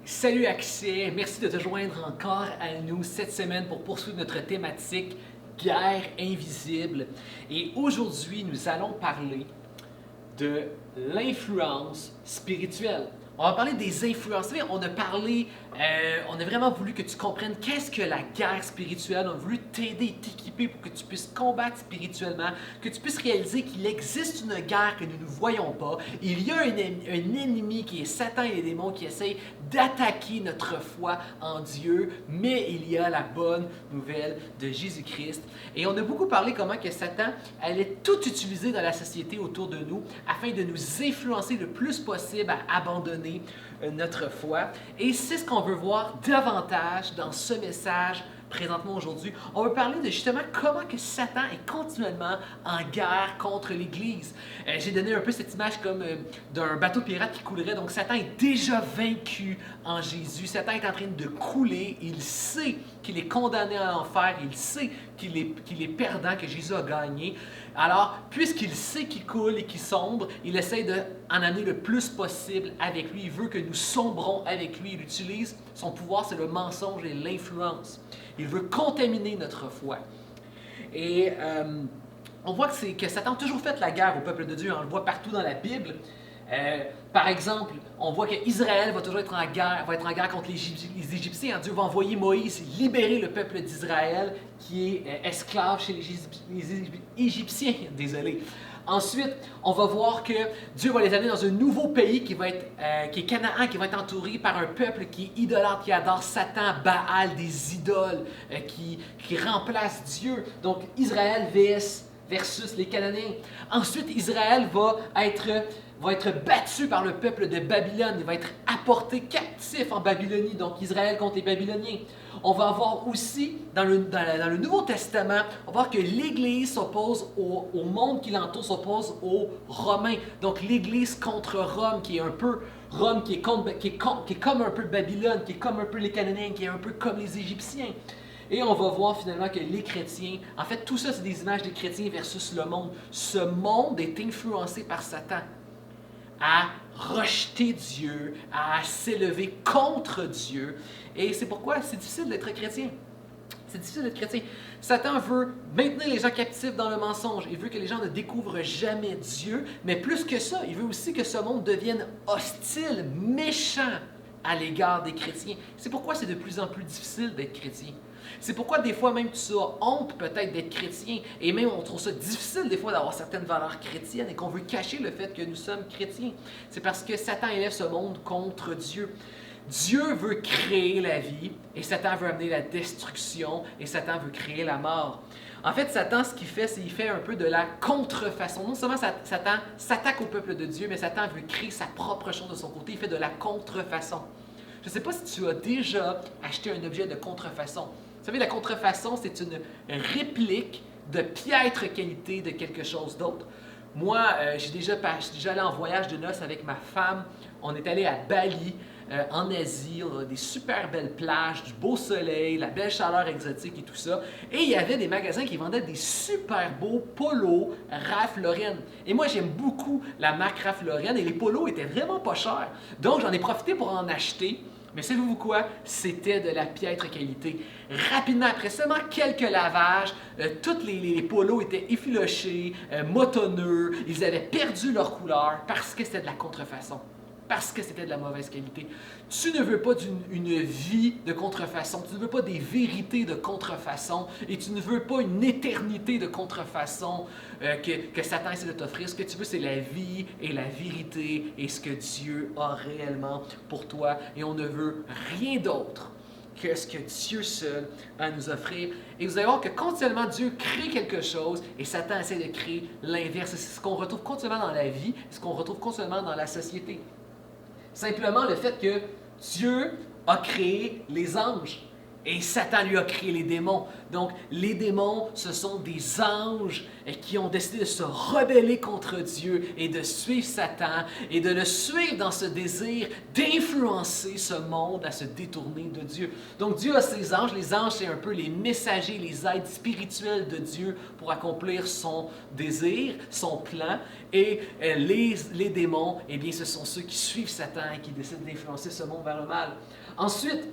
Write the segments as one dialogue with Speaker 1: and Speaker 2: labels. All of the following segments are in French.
Speaker 1: Salut Accès, merci de te joindre encore à nous cette semaine pour poursuivre notre thématique Guerre invisible. Et aujourd'hui, nous allons parler de l'influence spirituelle. On va parler des influences. Vous savez, on a vraiment voulu que tu comprennes qu'est-ce que la guerre spirituelle. On a voulu t'aider et t'équiper pour que tu puisses combattre spirituellement, que tu puisses réaliser qu'il existe une guerre que nous ne voyons pas. Il y a un ennemi qui est Satan et les démons qui essayent d'attaquer notre foi en Dieu, mais il y a la bonne nouvelle de Jésus-Christ. Et on a beaucoup parlé comment que Satan allait tout utiliser dans la société autour de nous afin de nous influencer le plus possible à abandonner notre foi. Et c'est ce qu'on veut voir davantage dans ce message présentement aujourd'hui. On va parler de justement comment que Satan est continuellement en guerre contre l'Église. J'ai donné un peu cette image comme d'un bateau pirate qui coulerait. Donc Satan est déjà vaincu en Jésus. Satan est en train de couler. Il sait qu'il est condamné à l'enfer. Il sait qu'il est perdant, que Jésus a gagné. Alors, puisqu'il sait qu'il coule et qu'il sombre, il essaie d'en amener le plus possible avec lui. Il veut que nous sombrons avec lui. Il utilise son pouvoir, c'est le mensonge et l'influence. Il veut contaminer notre foi. Et on voit que Satan a toujours fait la guerre au peuple de Dieu. On le voit partout dans la Bible. Par exemple, on voit qu'Israël va toujours être en guerre contre les Égyptiens. Dieu va envoyer Moïse libérer le peuple d'Israël qui est esclave chez les Égyptiens. Désolé. Ensuite, on va voir que Dieu va les amener dans un nouveau pays qui est Canaan, qui va être entouré par un peuple qui est idolâtre, qui adore Satan, Baal, des idoles, qui remplacent Dieu. Donc, Israël versus les Cananéens. Ensuite, Israël va être battu par le peuple de Babylone. Il va être apporté captif en Babylonie, donc Israël contre les Babyloniens. On va voir aussi, dans le Nouveau Testament, on va voir que l'Église s'oppose au monde qui l'entoure, s'oppose aux Romains. Donc l'Église contre Rome, qui est un peu Rome, qui est comme un peu Babylone, qui est comme un peu les Cananéens, qui est un peu comme les Égyptiens. Et on va voir finalement que les chrétiens, en fait tout ça c'est des images des chrétiens versus le monde. Ce monde est influencé par Satan à rejeter Dieu, à s'élever contre Dieu. Et c'est pourquoi c'est difficile d'être chrétien. C'est difficile d'être chrétien. Satan veut maintenir les gens captifs dans le mensonge. Il veut que les gens ne découvrent jamais Dieu. Mais plus que ça, il veut aussi que ce monde devienne hostile, méchant à l'égard des chrétiens. C'est pourquoi c'est de plus en plus difficile d'être chrétien. C'est pourquoi des fois même tu as honte peut-être d'être chrétien et même on trouve ça difficile des fois d'avoir certaines valeurs chrétiennes et qu'on veut cacher le fait que nous sommes chrétiens. C'est parce que Satan élève ce monde contre Dieu. Dieu veut créer la vie et Satan veut amener la destruction et Satan veut créer la mort. En fait, Satan, ce qu'il fait, c'est qu'il fait un peu de la contrefaçon. Non seulement Satan s'attaque au peuple de Dieu, mais Satan veut créer sa propre chose de son côté. Il fait de la contrefaçon. Je ne sais pas si tu as déjà acheté un objet de contrefaçon. Vous savez, la contrefaçon, c'est une réplique de piètre qualité de quelque chose d'autre. Moi, j'ai déjà allé en voyage de noces avec ma femme. On est allé à Bali, en Asie. On a des super belles plages, du beau soleil, la belle chaleur exotique et tout ça. Et il y avait des magasins qui vendaient des super beaux polos Ralph Lauren. Et moi, j'aime beaucoup la marque Ralph Lauren et les polos étaient vraiment pas chers. Donc, j'en ai profité pour en acheter. Mais savez-vous quoi? C'était de la piètre qualité. Rapidement, après seulement quelques lavages, tous les polos étaient effilochés, motonneux, ils avaient perdu leur couleur parce que c'était de la contrefaçon, parce que c'était de la mauvaise qualité. Tu ne veux pas une vie de contrefaçon, tu ne veux pas des vérités de contrefaçon et tu ne veux pas une éternité de contrefaçon que Satan essaie de t'offrir. Ce que tu veux, c'est la vie et la vérité et ce que Dieu a réellement pour toi. Et on ne veut rien d'autre que ce que Dieu seul a à nous offrir. Et vous allez voir que continuellement Dieu crée quelque chose et Satan essaie de créer l'inverse. C'est ce qu'on retrouve continuellement dans la vie, ce qu'on retrouve continuellement dans la société. Simplement le fait que Dieu a créé les anges Et Satan lui a créé les démons. Donc, les démons, ce sont des anges qui ont décidé de se rebeller contre Dieu et de suivre Satan et de le suivre dans ce désir d'influencer ce monde à se détourner de Dieu. Donc, Dieu a ses anges. Les anges, c'est un peu les messagers, les aides spirituelles de Dieu pour accomplir son désir, son plan. Et les démons, eh bien, ce sont ceux qui suivent Satan et qui décident d'influencer ce monde vers le mal. Ensuite,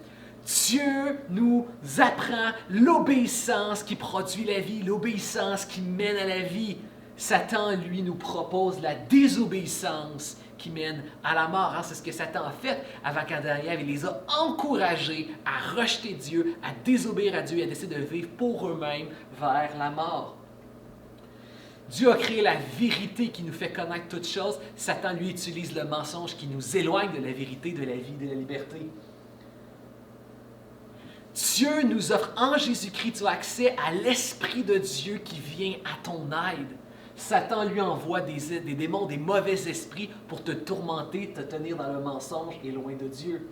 Speaker 1: Dieu nous apprend l'obéissance qui produit la vie, l'obéissance qui mène à la vie. Satan, lui, nous propose la désobéissance qui mène à la mort. C'est ce que Satan a fait avant qu'Adam et Ève. Il les a encouragés à rejeter Dieu, à désobéir à Dieu et à décider de vivre pour eux-mêmes vers la mort. Dieu a créé la vérité qui nous fait connaître toutes choses. Satan, lui, utilise le mensonge qui nous éloigne de la vérité, de la vie, de la liberté. Dieu nous offre en Jésus-Christ, tu as accès à l'Esprit de Dieu qui vient à ton aide. Satan lui envoie des démons, des mauvais esprits pour te tourmenter, te tenir dans le mensonge et loin de Dieu.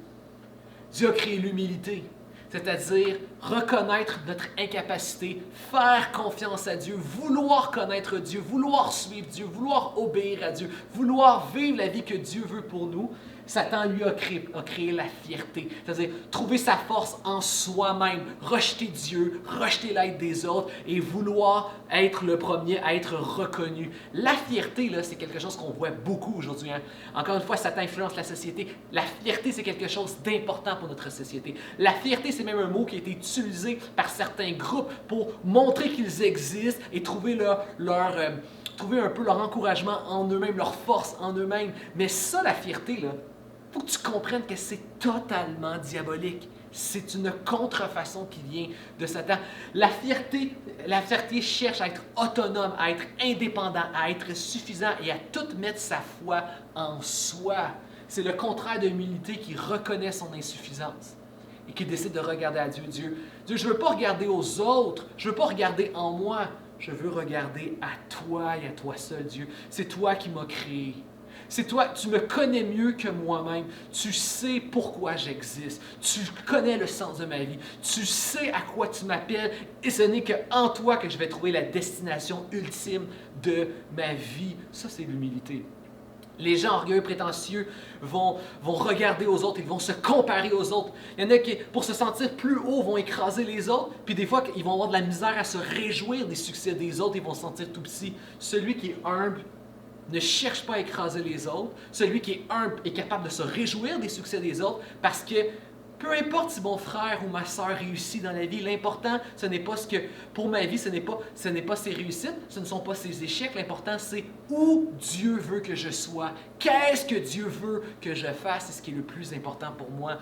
Speaker 1: Dieu a créé l'humilité, c'est-à-dire reconnaître notre incapacité, faire confiance à Dieu, vouloir connaître Dieu, vouloir suivre Dieu, vouloir obéir à Dieu, vouloir vivre la vie que Dieu veut pour nous. Satan, lui, a créé la fierté, c'est-à-dire trouver sa force en soi-même, rejeter Dieu, rejeter l'aide des autres et vouloir être le premier à être reconnu. La fierté, là, c'est quelque chose qu'on voit beaucoup aujourd'hui. Encore une fois, Satan influence la société. La fierté, c'est quelque chose d'important pour notre société. La fierté, c'est même un mot qui a été utilisé par certains groupes pour montrer qu'ils existent et trouver trouver un peu leur encouragement en eux-mêmes, leur force en eux-mêmes. Mais ça, la fierté, là, il faut que tu comprennes que c'est totalement diabolique. C'est une contrefaçon qui vient de Satan. La fierté cherche à être autonome, à être indépendant, à être suffisant et à tout mettre sa foi en soi. C'est le contraire de l'humilité qui reconnaît son insuffisance et qui décide de regarder à Dieu. Dieu, je ne veux pas regarder aux autres, je ne veux pas regarder en moi, je veux regarder à toi et à toi seul, Dieu. C'est toi qui m'as créé. C'est toi, tu me connais mieux que moi-même. Tu sais pourquoi j'existe. Tu connais le sens de ma vie. Tu sais à quoi tu m'appelles. Et ce n'est qu'en toi que je vais trouver la destination ultime de ma vie. Ça, c'est l'humilité. Les gens orgueilleux, prétentieux vont regarder aux autres, ils vont se comparer aux autres. Il y en a qui, pour se sentir plus haut, vont écraser les autres. Puis des fois, ils vont avoir de la misère à se réjouir des succès des autres. Ils vont se sentir tout petits. Celui qui est humble ne cherche pas à écraser les autres. Celui qui est humble est capable de se réjouir des succès des autres parce que peu importe si mon frère ou ma sœur réussit dans la vie, l'important, ce n'est pas ce que, pour ma vie, ce n'est pas ses réussites, ce ne sont pas ses échecs. L'important, c'est où Dieu veut que je sois. Qu'est-ce que Dieu veut que je fasse? C'est ce qui est le plus important pour moi.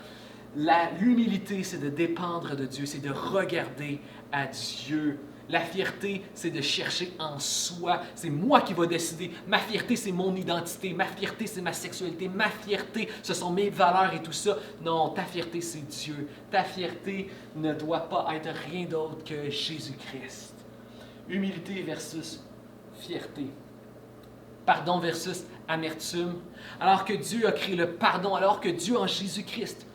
Speaker 1: L'humilité, c'est de dépendre de Dieu, c'est de regarder à Dieu. La fierté, c'est de chercher en soi. C'est moi qui vais décider. Ma fierté, c'est mon identité. Ma fierté, c'est ma sexualité. Ma fierté, ce sont mes valeurs et tout ça. Non, ta fierté, c'est Dieu. Ta fierté ne doit pas être rien d'autre que Jésus-Christ. Humilité versus fierté. Pardon versus amertume. Alors que Dieu a créé le pardon, alors que Dieu en Jésus-Christ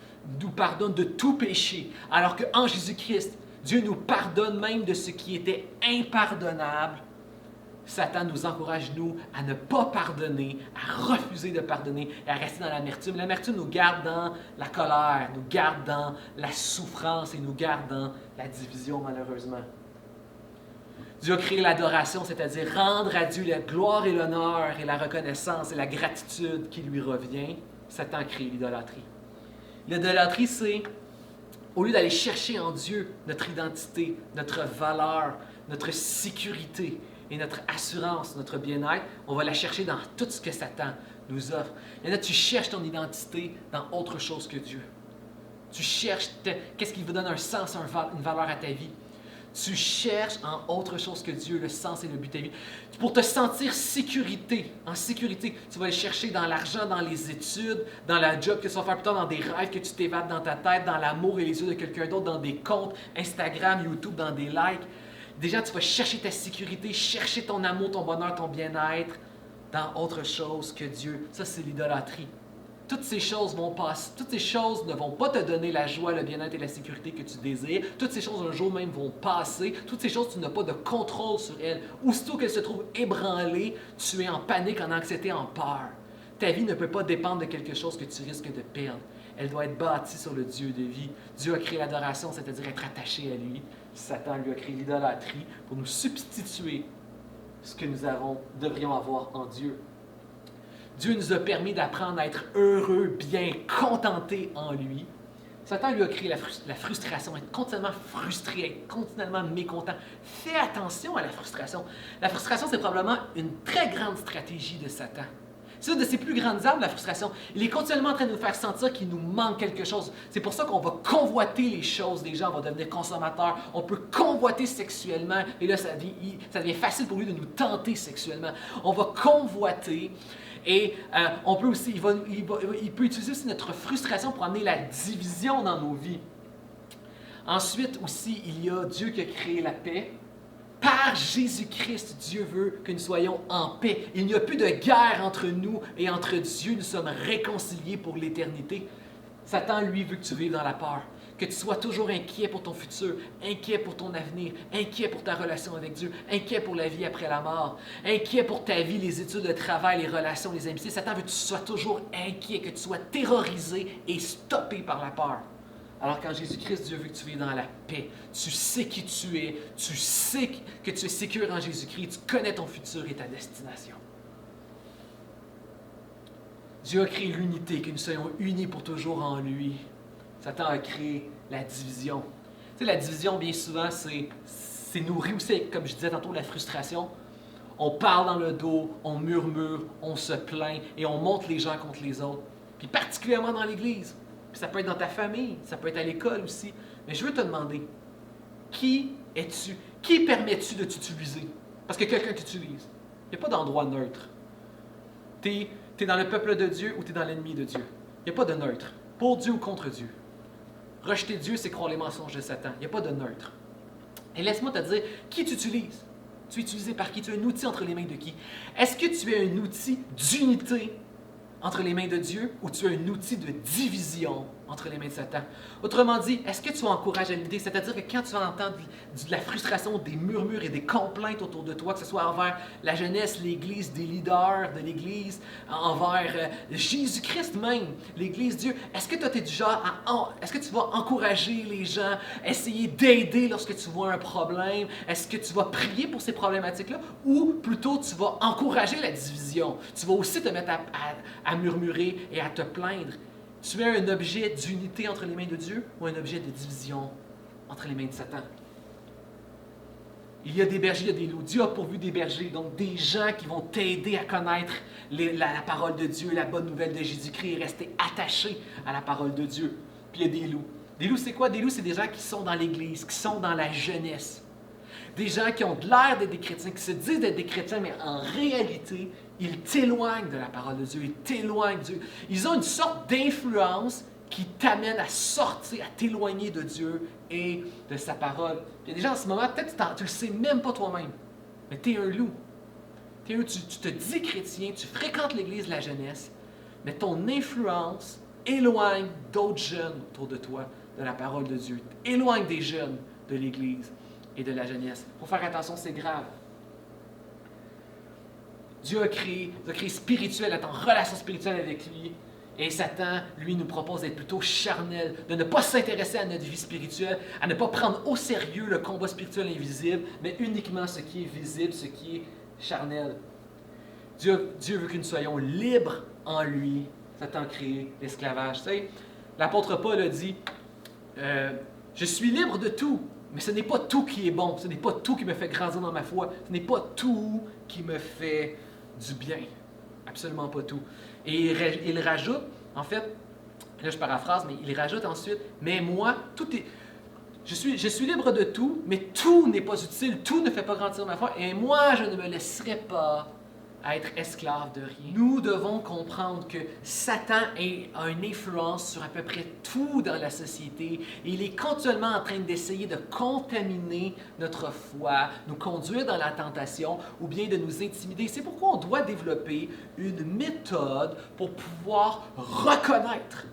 Speaker 1: nous pardonne de tout péché, alors qu'en Jésus-Christ, Dieu nous pardonne même de ce qui était impardonnable. Satan nous encourage, nous, à ne pas pardonner, à refuser de pardonner et à rester dans l'amertume. L'amertume nous garde dans la colère, nous garde dans la souffrance et nous garde dans la division, malheureusement. Dieu a créé l'adoration, c'est-à-dire rendre à Dieu la gloire et l'honneur et la reconnaissance et la gratitude qui lui revient. Satan a créé l'idolâtrie. L'idolâtrie, c'est au lieu d'aller chercher en Dieu notre identité, notre valeur, notre sécurité et notre assurance, notre bien-être, on va la chercher dans tout ce que Satan nous offre. Et là, tu cherches ton identité dans autre chose que Dieu. Tu cherches qu'est-ce qui vous donne un sens, une valeur à ta vie. Tu cherches en autre chose que Dieu le sens et le but de ta vie. Pour te sentir en sécurité, tu vas aller chercher dans l'argent, dans les études, dans la job que tu vas faire plus tard, dans des rêves que tu t'évades dans ta tête, dans l'amour et les yeux de quelqu'un d'autre, dans des comptes Instagram, YouTube, dans des likes. Déjà, tu vas chercher ta sécurité, chercher ton amour, ton bonheur, ton bien-être dans autre chose que Dieu. Ça, c'est l'idolâtrie. toutes ces choses vont passer, toutes ces choses ne vont pas te donner la joie, le bien-être et la sécurité que tu désires. Toutes ces choses un jour même vont passer. Toutes ces choses, tu n'as pas de contrôle sur elles. Aussitôt qu'elles se trouvent ébranlées, tu es en panique, en anxiété, en peur. Ta vie ne peut pas dépendre de quelque chose que tu risques de perdre. Elle doit être bâtie sur le Dieu de vie. Dieu a créé l'adoration, c'est-à-dire être attaché à lui. Satan lui a créé l'idolâtrie pour nous substituer ce que nous devrions avoir en Dieu. Dieu nous a permis d'apprendre à être heureux, bien, contentés en lui. Satan lui a créé la frustration, être continuellement frustré, être continuellement mécontent. Fais attention à la frustration. La frustration, c'est probablement une très grande stratégie de Satan. C'est une de ses plus grandes armes, la frustration. Il est continuellement en train de nous faire sentir qu'il nous manque quelque chose. C'est pour ça qu'on va convoiter les choses des gens, on va devenir consommateur. On peut convoiter sexuellement, et là, ça devient facile pour lui de nous tenter sexuellement. On va convoiter, et on peut aussi, il peut utiliser aussi notre frustration pour amener la division dans nos vies. Ensuite aussi, il y a Dieu qui a créé la paix. Par Jésus-Christ, Dieu veut que nous soyons en paix. Il n'y a plus de guerre entre nous et entre Dieu. Nous sommes réconciliés pour l'éternité. Satan, lui, veut que tu vives dans la peur, que tu sois toujours inquiet pour ton futur, inquiet pour ton avenir, inquiet pour ta relation avec Dieu, inquiet pour la vie après la mort, inquiet pour ta vie, les études, le travail, les relations, les amitiés. Satan veut que tu sois toujours inquiet, que tu sois terrorisé et stoppé par la peur. Alors qu'en Jésus-Christ, Dieu veut que tu vives dans la paix. Tu sais qui tu es, tu sais que tu es sécure en Jésus-Christ, tu connais ton futur et ta destination. Dieu a créé l'unité, que nous soyons unis pour toujours en lui. Satan a créé la division. Tu sais, la division, bien souvent, c'est nourri aussi, comme je disais tantôt, la frustration. On parle dans le dos, on murmure, on se plaint et on monte les gens contre les autres. Puis particulièrement dans l'Église. Puis ça peut être dans ta famille, ça peut être à l'école aussi. Mais je veux te demander, qui es-tu? Qui permets-tu de t'utiliser? Parce que quelqu'un t'utilise. Il n'y a pas d'endroit neutre. Tu es dans le peuple de Dieu ou tu es dans l'ennemi de Dieu. Il n'y a pas de neutre. Pour Dieu ou contre Dieu. Rejeter Dieu, c'est croire les mensonges de Satan. Il n'y a pas de neutre. Et laisse-moi te dire, qui tu utilises? Tu es utilisé par qui? Tu es un outil entre les mains de qui? Est-ce que tu es un outil d'unité entre les mains de Dieu ou tu es un outil de division entre les mains de Satan? Autrement dit, est-ce que tu encourages à l'unité? C'est-à-dire que quand tu vas entendre de la frustration, des murmures et des complaintes autour de toi, que ce soit envers la jeunesse, l'Église, des leaders de l'Église, envers Jésus-Christ même, l'Église, Dieu, est-ce que toi, tu es du genre est-ce que tu vas encourager les gens, essayer d'aider lorsque tu vois un problème? Est-ce que tu vas prier pour ces problématiques-là? Ou plutôt, tu vas encourager la division? Tu vas aussi te mettre à murmurer et à te plaindre? Tu es un objet d'unité entre les mains de Dieu ou un objet de division entre les mains de Satan? Il y a des bergers, il y a des loups. Dieu a pourvu des bergers, donc des gens qui vont t'aider à connaître la parole de Dieu, la bonne nouvelle de Jésus-Christ et rester attachés à la parole de Dieu. Puis il y a des loups. Des loups, c'est quoi? Des loups, c'est des gens qui sont dans l'Église, qui sont dans la jeunesse. Des gens qui ont de l'air d'être des chrétiens, qui se disent d'être des chrétiens, mais en réalité, ils t'éloignent de la parole de Dieu, ils t'éloignnt de Dieu. Ils ont une sorte d'influence qui t'amène à sortir, à t'éloigner de Dieu et de sa parole. Il y a des gens en ce moment, peut-être tu ne le sais même pas toi-même, mais tu es un loup. Tu te dis chrétien, tu fréquentes l'Église de la jeunesse, mais ton influence éloigne d'autres jeunes autour de toi de la parole de Dieu, éloigne des jeunes de l'Église et de la jeunesse. Il faut faire attention, c'est grave. Dieu a créé spirituel, être en relation spirituelle avec lui. Et Satan, lui, nous propose d'être plutôt charnel, de ne pas s'intéresser à notre vie spirituelle, à ne pas prendre au sérieux le combat spirituel invisible, mais uniquement ce qui est visible, ce qui est charnel. Dieu veut que nous soyons libres en lui. Satan a créé l'esclavage. Tu sais, l'apôtre Paul a dit je suis libre de tout, mais ce n'est pas tout qui est bon, ce n'est pas tout qui me fait grandir dans ma foi, ce n'est pas tout qui me fait du bien. Absolument pas tout. Et il rajoute, en fait, là je paraphrase, mais il rajoute ensuite, mais moi, je suis libre de tout, mais tout n'est pas utile, tout ne fait pas grandir ma foi, et moi je ne me laisserai pas à être esclave de rien. Nous devons comprendre que Satan a une influence sur à peu près tout dans la société et il est continuellement en train d'essayer de contaminer notre foi, nous conduire dans la tentation ou bien de nous intimider. C'est pourquoi on doit développer une méthode pour pouvoir reconnaître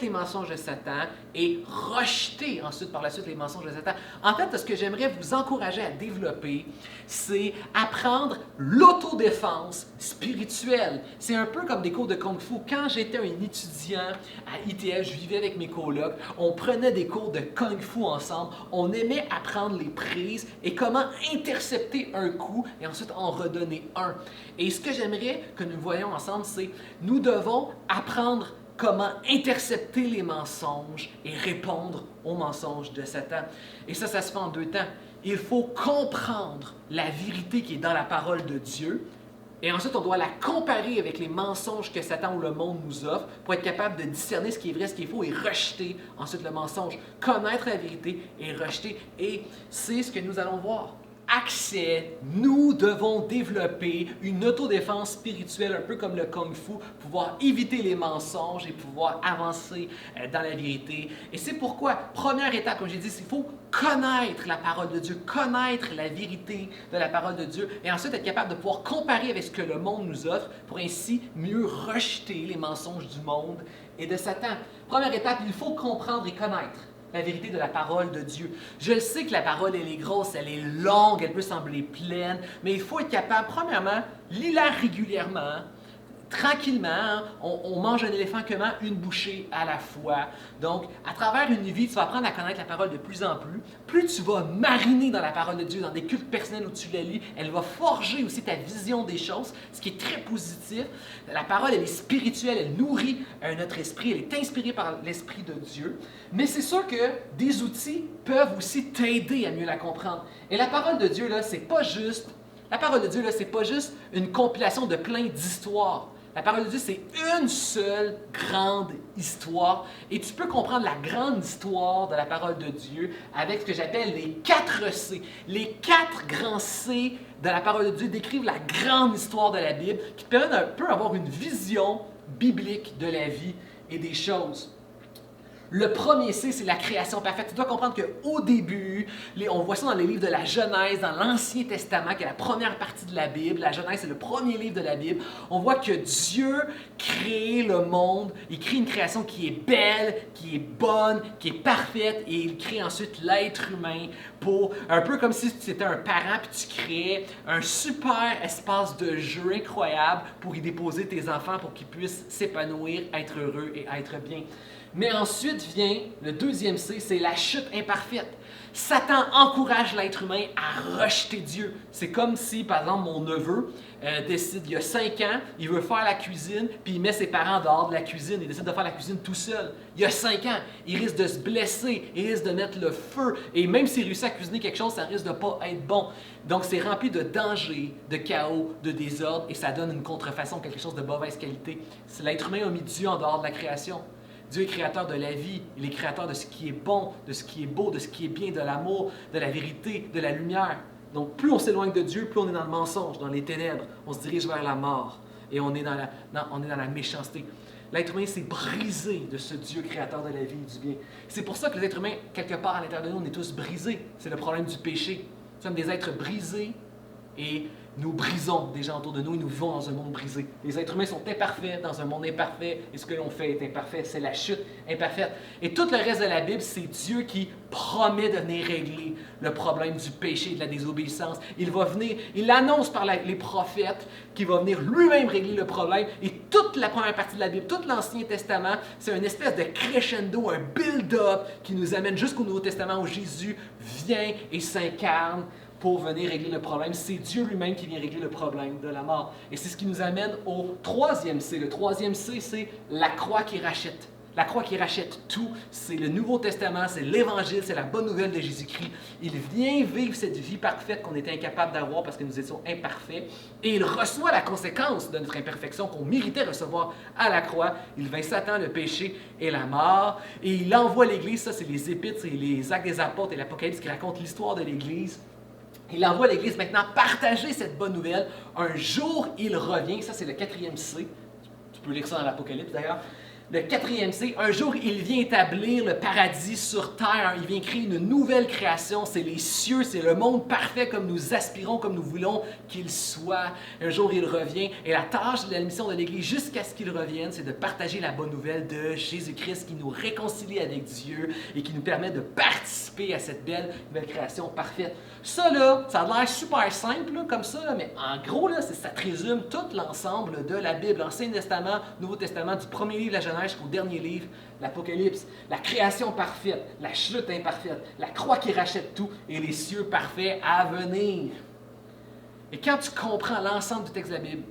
Speaker 1: les mensonges de Satan et rejeter ensuite par la suite les mensonges de Satan. En fait, ce que j'aimerais vous encourager à développer, c'est apprendre l'autodéfense spirituelle. C'est un peu comme des cours de Kung Fu. Quand j'étais un étudiant à ITF, je vivais avec mes colocs, on prenait des cours de Kung Fu ensemble, on aimait apprendre les prises et comment intercepter un coup et ensuite en redonner un. Et ce que j'aimerais que nous voyions ensemble, c'est nous devons apprendre comment intercepter les mensonges et répondre aux mensonges de Satan. Et ça se fait en deux temps. Il faut comprendre la vérité qui est dans la parole de Dieu, et ensuite on doit la comparer avec les mensonges que Satan ou le monde nous offre pour être capable de discerner ce qui est vrai, ce qui est faux, et rejeter ensuite le mensonge. Connaître la vérité et rejeter. Et c'est ce que nous allons voir. Accès, nous devons développer une autodéfense spirituelle, un peu comme le Kung Fu, pouvoir éviter les mensonges et pouvoir avancer dans la vérité. Et c'est pourquoi, première étape, comme j'ai dit, il faut connaître la parole de Dieu, connaître la vérité de la parole de Dieu, et ensuite être capable de pouvoir comparer avec ce que le monde nous offre pour ainsi mieux rejeter les mensonges du monde et de Satan. Première étape, il faut comprendre et connaître la vérité de la parole de Dieu. Je le sais que la parole, elle est grosse, elle est longue, elle peut sembler pleine, mais il faut être capable, premièrement, lis-la régulièrement, tranquillement. Hein, on mange un éléphant comment? Une bouchée à la fois. Donc, à travers une vie, tu vas apprendre à connaître la parole de plus en plus. Plus tu vas mariner dans la parole de Dieu, dans des cultes personnels où tu la lis, elle va forger aussi ta vision des choses, ce qui est très positif. La parole, elle est spirituelle, elle nourrit notre esprit, elle est inspirée par l'Esprit de Dieu. Mais c'est sûr que des outils peuvent aussi t'aider à mieux la comprendre. Et la parole de Dieu, là, c'est pas juste... La parole de Dieu, là, c'est pas juste une compilation de plein d'histoires. La parole de Dieu, c'est une seule grande histoire. Et tu peux comprendre la grande histoire de la parole de Dieu avec ce que j'appelle les 4 C. Les 4 grands C de la parole de Dieu décrivent la grande histoire de la Bible qui te permet d'un peu avoir une vision biblique de la vie et des choses. Le premier C, c'est la création parfaite. Tu dois comprendre qu'au début, on voit ça dans les livres de la Genèse, dans l'Ancien Testament, qui est la première partie de la Bible. La Genèse, c'est le premier livre de la Bible. On voit que Dieu crée le monde. Il crée une création qui est belle, qui est bonne, qui est parfaite. Et il crée ensuite l'être humain pour, un peu comme si tu étais un parent puis tu créais un super espace de jeu incroyable pour y déposer tes enfants pour qu'ils puissent s'épanouir, être heureux et être bien. Mais ensuite vient le deuxième C, c'est la chute imparfaite. Satan encourage l'être humain à rejeter Dieu. C'est comme si, par exemple, mon neveu décide, il y a 5 ans, il veut faire la cuisine, puis il met ses parents dehors de la cuisine, il décide de faire la cuisine tout seul. Il y a 5 ans, il risque de se blesser, il risque de mettre le feu, et même s'il réussit à cuisiner quelque chose, ça risque de ne pas être bon. Donc c'est rempli de danger, de chaos, de désordre, et ça donne une contrefaçon, quelque chose de mauvaise qualité. L'être humain a mis Dieu en dehors de la création. Dieu est créateur de la vie, il est créateur de ce qui est bon, de ce qui est beau, de ce qui est bien, de l'amour, de la vérité, de la lumière. Donc plus on s'éloigne de Dieu, plus on est dans le mensonge, dans les ténèbres, on se dirige vers la mort et on est dans la méchanceté. L'être humain s'est brisé de ce Dieu créateur de la vie et du bien. C'est pour ça que les êtres humains, quelque part à l'intérieur de nous, on est tous brisés. C'est le problème du péché. Nous sommes des êtres brisés et nous brisons des gens autour de nous et nous vivons dans un monde brisé. Les êtres humains sont imparfaits dans un monde imparfait et ce que l'on fait est imparfait. C'est la chute imparfaite. Et tout le reste de la Bible, c'est Dieu qui promet de venir régler le problème du péché et de la désobéissance. Il va venir, il annonce par les prophètes qu'il va venir lui-même régler le problème. Et toute la première partie de la Bible, tout l'Ancien Testament, c'est une espèce de crescendo, un build-up qui nous amène jusqu'au Nouveau Testament où Jésus vient et s'incarne pour venir régler le problème. C'est Dieu lui-même qui vient régler le problème de la mort. Et c'est ce qui nous amène au troisième C. Le troisième C, c'est la croix qui rachète. La croix qui rachète tout, c'est le Nouveau Testament, c'est l'Évangile, c'est la bonne nouvelle de Jésus-Christ. Il vient vivre cette vie parfaite qu'on était incapable d'avoir parce que nous étions imparfaits. Et il reçoit la conséquence de notre imperfection qu'on méritait recevoir à la croix. Il vainc Satan, le péché et la mort. Et il envoie l'Église, ça c'est les Épîtres, c'est les Actes des Apôtres et l'Apocalypse qui racontent l'histoire de l'Église. Il envoie à l'Église maintenant partager cette bonne nouvelle. Un jour, il revient. Ça, c'est le 4e C. Tu peux lire ça dans l'Apocalypse d'ailleurs. Le 4e C, un jour, il vient établir le paradis sur terre. Il vient créer une nouvelle création. C'est les cieux, c'est le monde parfait comme nous aspirons, comme nous voulons qu'il soit. Un jour, il revient. Et la tâche de la mission de l'Église, jusqu'à ce qu'il revienne, c'est de partager la bonne nouvelle de Jésus-Christ qui nous réconcilie avec Dieu et qui nous permet de participer à cette belle nouvelle création parfaite. Ça, là, ça a l'air super simple, là, comme ça, là, mais en gros, là, ça te résume tout l'ensemble de la Bible, l'Ancien Testament, Nouveau Testament, du premier livre de la Genèse jusqu'au dernier livre, l'Apocalypse, la création parfaite, la chute imparfaite, la croix qui rachète tout et les cieux parfaits à venir. Et quand tu comprends l'ensemble du texte de la Bible,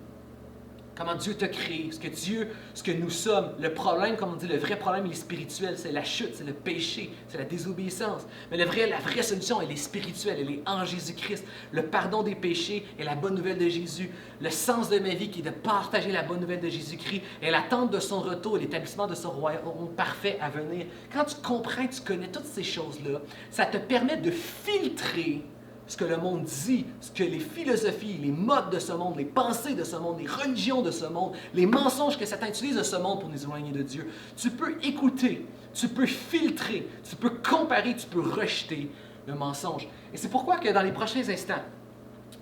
Speaker 1: comment Dieu t'a créé, ce que nous sommes. Le problème, comme on dit, le vrai problème, il est spirituel. C'est la chute, c'est le péché, c'est la désobéissance. Mais la vraie solution, elle est spirituelle, elle est en Jésus-Christ. Le pardon des péchés et la bonne nouvelle de Jésus. Le sens de ma vie qui est de partager la bonne nouvelle de Jésus-Christ et l'attente de son retour et l'établissement de son royaume parfait à venir. Quand tu comprends, tu connais toutes ces choses-là, ça te permet de filtrer ce que le monde dit, ce que les philosophies, les modes de ce monde, les pensées de ce monde, les religions de ce monde, les mensonges que Satan utilise de ce monde pour nous éloigner de Dieu. Tu peux écouter, tu peux filtrer, tu peux comparer, tu peux rejeter le mensonge. Et c'est pourquoi que dans les prochains instants,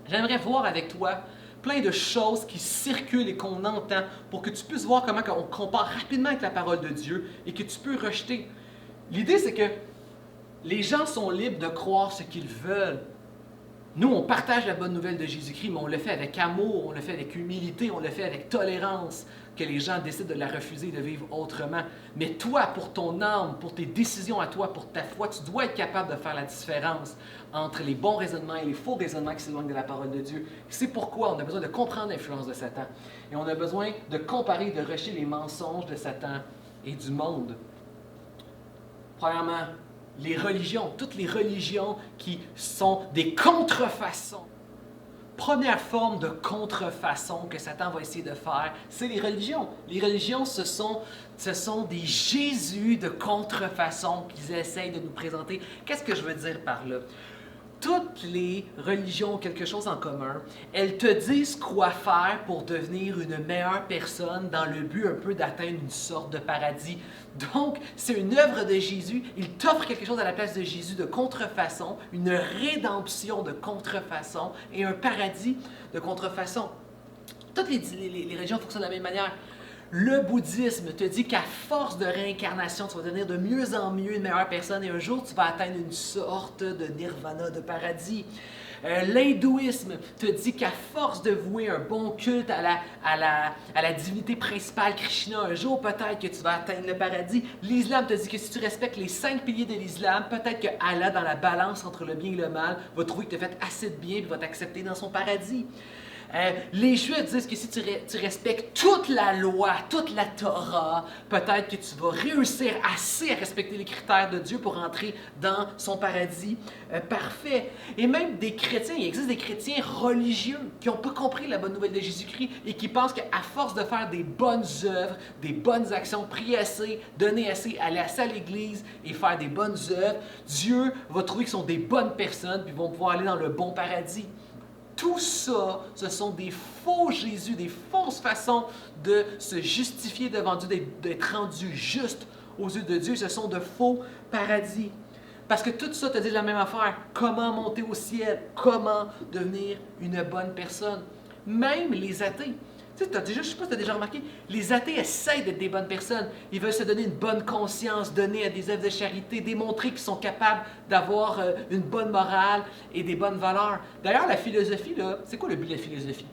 Speaker 1: j'aimerais voir avec toi plein de choses qui circulent et qu'on entend pour que tu puisses voir comment on compare rapidement avec la parole de Dieu et que tu peux rejeter. L'idée, c'est que les gens sont libres de croire ce qu'ils veulent. Nous, on partage la bonne nouvelle de Jésus-Christ, mais on le fait avec amour, on le fait avec humilité, on le fait avec tolérance, que les gens décident de la refuser et de vivre autrement. Mais toi, pour ton âme, pour tes décisions à toi, pour ta foi, tu dois être capable de faire la différence entre les bons raisonnements et les faux raisonnements qui s'éloignent de la parole de Dieu. C'est pourquoi on a besoin de comprendre l'influence de Satan. Et on a besoin de comparer, de rejeter les mensonges de Satan et du monde. Premièrement, les religions, toutes les religions qui sont des contrefaçons. Première forme de contrefaçon que Satan va essayer de faire, c'est les religions. Les religions, ce sont des Jésus de contrefaçon qu'ils essayent de nous présenter. Qu'est-ce que je veux dire par là? Toutes les religions ont quelque chose en commun. Elles te disent quoi faire pour devenir une meilleure personne dans le but un peu d'atteindre une sorte de paradis. Donc, c'est une œuvre de Jésus. Il t'offre quelque chose à la place de Jésus de contrefaçon, une rédemption de contrefaçon et un paradis de contrefaçon. Toutes les religions fonctionnent de la même manière. Le bouddhisme te dit qu'à force de réincarnation, tu vas devenir de mieux en mieux une meilleure personne et un jour, tu vas atteindre une sorte de nirvana, de paradis. L'hindouisme te dit qu'à force de vouer un bon culte à la divinité principale, Krishna, un jour peut-être que tu vas atteindre le paradis. L'islam te dit que si tu respectes les 5 piliers de l'islam, peut-être que Allah, dans la balance entre le bien et le mal, va trouver que tu as fait assez de bien et va t'accepter dans son paradis. Les Juifs disent que si tu respectes toute la loi, toute la Torah, peut-être que tu vas réussir assez à respecter les critères de Dieu pour entrer dans son paradis parfait. Et même des chrétiens, il existe des chrétiens religieux qui n'ont pas compris la bonne nouvelle de Jésus-Christ et qui pensent qu'à force de faire des bonnes œuvres, des bonnes actions, prier assez, donner assez, aller assez à l'église et faire des bonnes œuvres, Dieu va trouver qu'ils sont des bonnes personnes puis vont pouvoir aller dans le bon paradis. Tout ça, ce sont des faux Jésus, des fausses façons de se justifier devant Dieu, d'être rendu juste aux yeux de Dieu. Ce sont de faux paradis. Parce que tout ça te dit la même affaire. Comment monter au ciel? Comment devenir une bonne personne? Même les athées. Tu sais, je ne sais pas si tu as déjà remarqué, les athées essayent d'être des bonnes personnes. Ils veulent se donner une bonne conscience, donner à des œuvres de charité, démontrer qu'ils sont capables d'avoir une bonne morale et des bonnes valeurs. D'ailleurs, la philosophie, là, c'est quoi le but de la philosophie?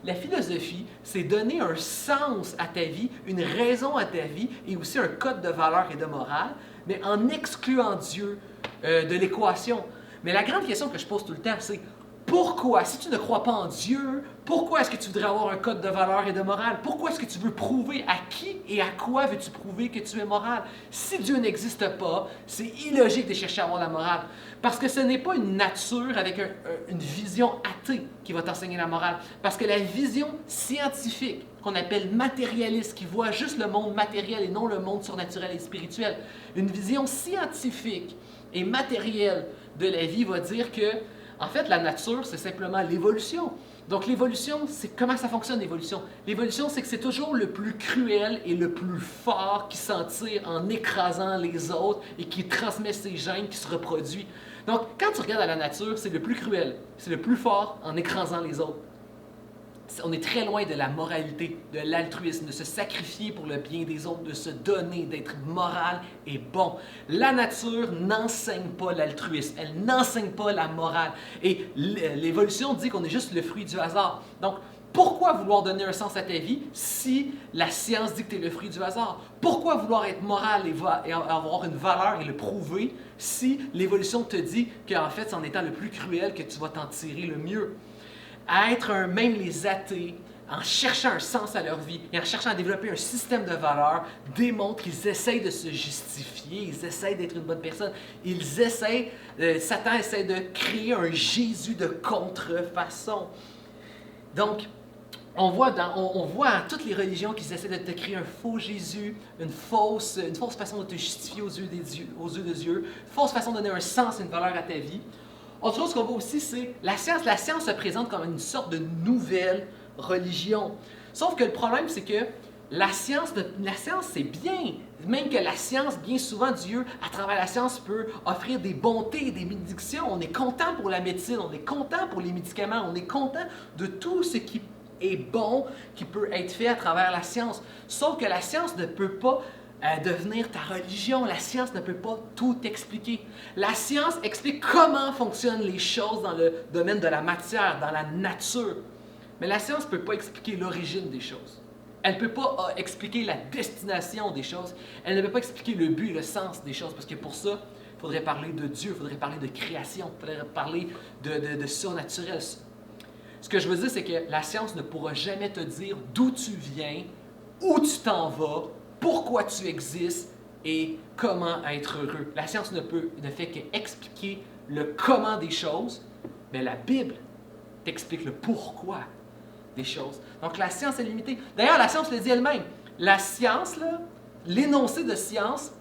Speaker 1: La philosophie, c'est donner un sens à ta vie, une raison à ta vie et aussi un code de valeurs et de morale, mais en excluant Dieu de l'équation. Mais la grande question que je pose tout le temps, c'est pourquoi, si tu ne crois pas en Dieu, pourquoi est-ce que tu voudrais avoir un code de valeurs et de morale? Pourquoi est-ce que tu veux prouver à qui et à quoi veux-tu prouver que tu es moral? Si Dieu n'existe pas, c'est illogique de chercher à avoir la morale. Parce que ce n'est pas une nature avec une vision athée qui va t'enseigner la morale. Parce que la vision scientifique, qu'on appelle matérialiste, qui voit juste le monde matériel et non le monde surnaturel et spirituel, une vision scientifique et matérielle de la vie va dire que En fait, la nature, c'est simplement l'évolution. Donc l'évolution, c'est comment ça fonctionne l'évolution? L'évolution, c'est que c'est toujours le plus cruel et le plus fort qui s'en tire en écrasant les autres et qui transmet ses gènes, qui se reproduit. Donc quand tu regardes à la nature, c'est le plus cruel, c'est le plus fort en écrasant les autres. On est très loin de la moralité, de l'altruisme, de se sacrifier pour le bien des autres, de se donner, d'être moral et bon. La nature n'enseigne pas l'altruisme, elle n'enseigne pas la morale. Et l'évolution dit qu'on est juste le fruit du hasard. Donc, pourquoi vouloir donner un sens à ta vie si la science dit que tu es le fruit du hasard? Pourquoi vouloir être moral et avoir une valeur et le prouver si l'évolution te dit qu'en fait, c'est en étant le plus cruel que tu vas t'en tirer le mieux? Même les athées, en cherchant un sens à leur vie et en cherchant à développer un système de valeurs, démontrent qu'ils essayent de se justifier, ils essayent d'être une bonne personne, Satan essaie de créer un Jésus de contrefaçon. Donc, on voit dans toutes les religions qu'ils essaient de te créer un faux Jésus, une fausse façon de te justifier aux yeux de Dieu, une fausse façon de donner un sens et une valeur à ta vie. Autre chose qu'on voit aussi, c'est la science. La science se présente comme une sorte de nouvelle religion. Sauf que le problème, c'est que la science c'est bien. Même que la science, bien souvent, Dieu, à travers la science, peut offrir des bontés, des bénédictions. On est content pour la médecine, on est content pour les médicaments, on est content de tout ce qui est bon, qui peut être fait à travers la science. Sauf que la science ne peut pas devenir ta religion. La science ne peut pas tout expliquer. La science explique comment fonctionnent les choses dans le domaine de la matière, dans la nature. Mais la science ne peut pas expliquer l'origine des choses. Elle ne peut pas expliquer la destination des choses. Elle ne peut pas expliquer le but et le sens des choses. Parce que pour ça, il faudrait parler de Dieu, il faudrait parler de création, il faudrait parler de surnaturel. Ce que je veux dire, c'est que la science ne pourra jamais te dire d'où tu viens, où tu t'en vas, pourquoi tu existes et comment être heureux. La science ne fait qu'expliquer le comment des choses, mais la Bible t'explique le pourquoi des choses. Donc la science est limitée. D'ailleurs, la science le dit elle-même. La science, l'énoncé de science,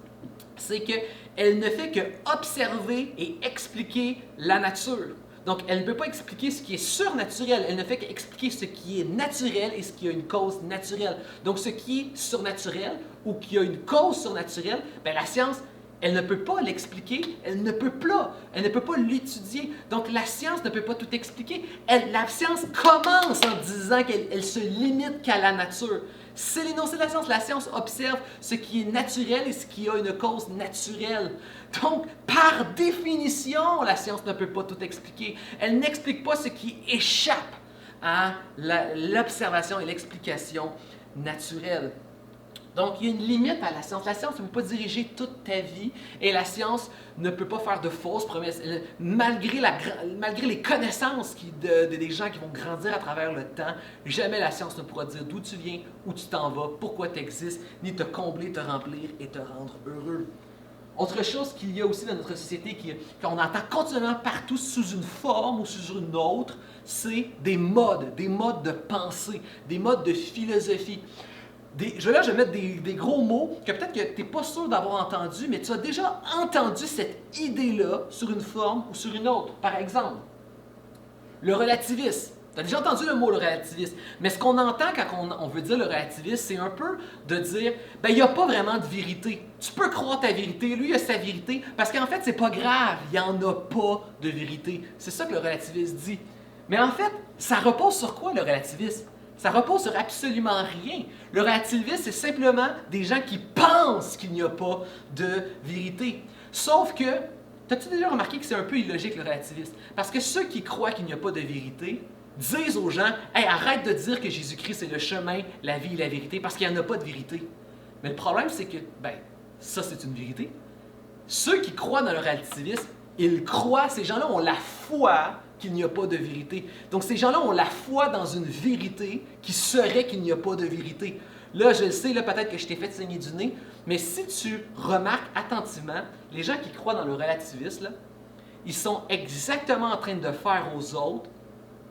Speaker 1: c'est qu'elle ne fait que observer et expliquer la nature. Donc, elle ne peut pas expliquer ce qui est surnaturel, elle ne fait qu'expliquer ce qui est naturel et ce qui a une cause naturelle. Donc, ce qui est surnaturel ou qui a une cause surnaturelle, bien, la science, elle ne peut pas l'expliquer, elle ne peut pas l'étudier. Donc, la science ne peut pas tout expliquer. La science commence en disant qu'elle se limite qu'à la nature. C'est l'énoncé de la science. La science observe ce qui est naturel et ce qui a une cause naturelle. Donc, par définition, la science ne peut pas tout expliquer. Elle n'explique pas ce qui échappe à l'observation et l'explication naturelle. Donc, il y a une limite à la science. La science ne peut pas diriger toute ta vie et la science ne peut pas faire de fausses promesses. Malgré les connaissances des gens qui vont grandir à travers le temps, jamais la science ne pourra dire d'où tu viens, où tu t'en vas, pourquoi tu existes, ni te combler, te remplir et te rendre heureux. Autre chose qu'il y a aussi dans notre société qu'on entend continuellement partout sous une forme ou sous une autre, c'est des modes de pensée, des modes de philosophie. Je vais mettre des gros mots que peut-être que tu n'es pas sûr d'avoir entendu, mais tu as déjà entendu cette idée-là sur une forme ou sur une autre. Par exemple, le relativisme. Tu as déjà entendu le mot le relativisme, mais ce qu'on entend quand on veut dire le relativisme, c'est un peu de dire, ben il n'y a pas vraiment de vérité. Tu peux croire ta vérité, lui il a sa vérité, parce qu'en fait c'est pas grave, il n'y en a pas de vérité. C'est ça que le relativisme dit. Mais en fait, ça repose sur quoi le relativisme? Ça repose sur absolument rien. Le relativisme, c'est simplement des gens qui pensent qu'il n'y a pas de vérité. Sauf que, as-tu déjà remarqué que c'est un peu illogique le relativisme? Parce que ceux qui croient qu'il n'y a pas de vérité disent aux gens « Hey, arrête de dire que Jésus-Christ c'est le chemin, la vie et la vérité, parce qu'il n'y en a pas de vérité. » Mais le problème, c'est que, ça c'est une vérité. Ceux qui croient dans le relativisme, ils croient, ces gens-là ont la foi qu'il n'y a pas de vérité. Donc, ces gens-là ont la foi dans une vérité qui serait qu'il n'y a pas de vérité. Là, je le sais, peut-être que je t'ai fait saigner du nez, mais si tu remarques attentivement, les gens qui croient dans le relativisme, ils sont exactement en train de faire aux autres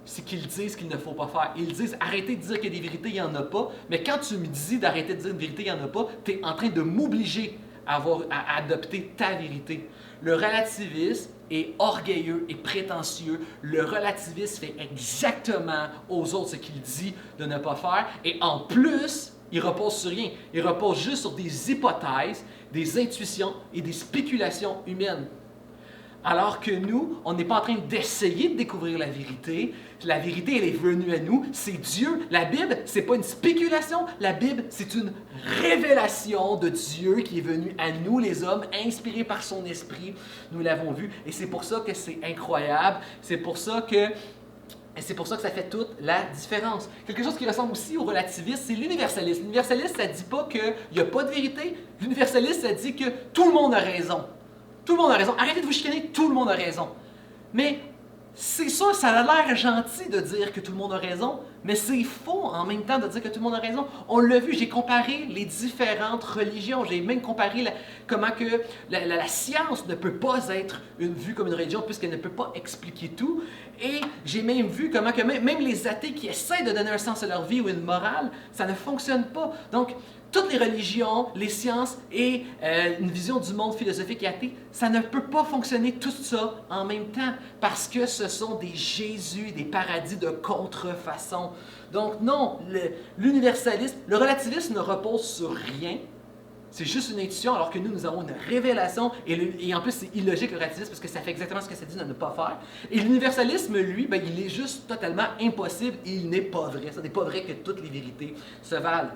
Speaker 1: ce qu'ils disent qu'il ne faut pas faire. Ils disent « Arrêtez de dire qu'il y a des vérités, il n'y en a pas. » Mais quand tu me dis d'arrêter de dire une vérité, il n'y en a pas, tu es en train de m'obliger à adopter ta vérité. Le relativisme est orgueilleux et prétentieux. Le relativisme fait exactement aux autres ce qu'il dit de ne pas faire. Et en plus, il repose sur rien. Il repose juste sur des hypothèses, des intuitions et des spéculations humaines. Alors que nous, on n'est pas en train d'essayer de découvrir la vérité. La vérité, elle est venue à nous. C'est Dieu. La Bible, c'est pas une spéculation. La Bible, c'est une révélation de Dieu qui est venu à nous, les hommes, inspirés par son esprit. Nous l'avons vu. Et c'est pour ça que c'est incroyable. C'est pour ça que ça fait toute la différence. Quelque chose qui ressemble aussi au relativisme, c'est l'universalisme. L'universalisme, ça ne dit pas qu'il n'y a pas de vérité. L'universalisme, ça dit que tout le monde a raison. Tout le monde a raison. Arrêtez de vous chicaner, tout le monde a raison. Mais c'est sûr, ça a l'air gentil de dire que tout le monde a raison, mais c'est faux en même temps de dire que tout le monde a raison. On l'a vu, j'ai comparé les différentes religions. J'ai même comparé comment que la science ne peut pas être vue comme une religion puisqu'elle ne peut pas expliquer tout. Et j'ai même vu comment que même les athées qui essaient de donner un sens à leur vie ou une morale, ça ne fonctionne pas. Donc, toutes les religions, les sciences et une vision du monde philosophique et athée, ça ne peut pas fonctionner tout ça en même temps parce que ce sont des Jésus, des paradis de contrefaçon. Donc non, l'universalisme, le relativisme ne repose sur rien. C'est juste une intuition alors que nous avons une révélation et en plus c'est illogique le relativisme parce que ça fait exactement ce que ça dit de ne pas faire. Et l'universalisme, lui, il est juste totalement impossible et il n'est pas vrai. Ce n'est pas vrai que toutes les vérités se valent.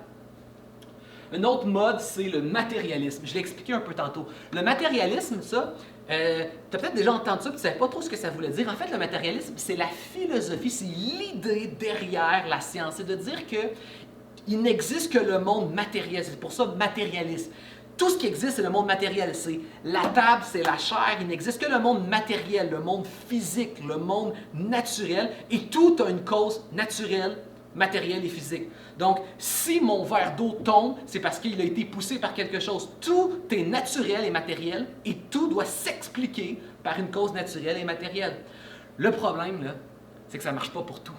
Speaker 1: Un autre mode, c'est le matérialisme. Je l'ai expliqué un peu tantôt. Le matérialisme, ça, tu as peut-être déjà entendu ça, tu ne savais pas trop ce que ça voulait dire. En fait, le matérialisme, c'est la philosophie, c'est l'idée derrière la science. C'est de dire qu'il n'existe que le monde matériel. C'est pour ça matérialisme. Tout ce qui existe, c'est le monde matériel. C'est la table, c'est la chair. Il n'existe que le monde matériel, le monde physique, le monde naturel. Et tout a une cause naturelle, matérielle et physique. Donc, si mon verre d'eau tombe, c'est parce qu'il a été poussé par quelque chose. Tout est naturel et matériel et tout doit s'expliquer par une cause naturelle et matérielle. Le problème, là, c'est que ça ne marche pas pour tout.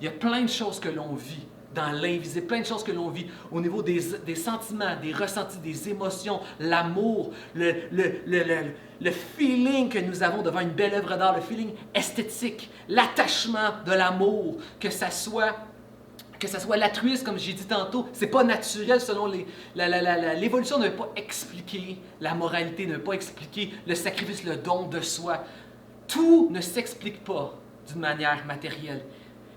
Speaker 1: Il y a plein de choses que l'on vit dans l'invisible, plein de choses que l'on vit au niveau des sentiments, des ressentis, des émotions, l'amour, le feeling que nous avons devant une belle œuvre d'art, le feeling esthétique, l'attachement de l'amour, que ça soit l'altruisme, comme j'ai dit tantôt, c'est pas naturel selon l'évolution ne veut pas expliquer la moralité, ne veut pas expliquer le sacrifice, le don de soi. Tout ne s'explique pas d'une manière matérielle.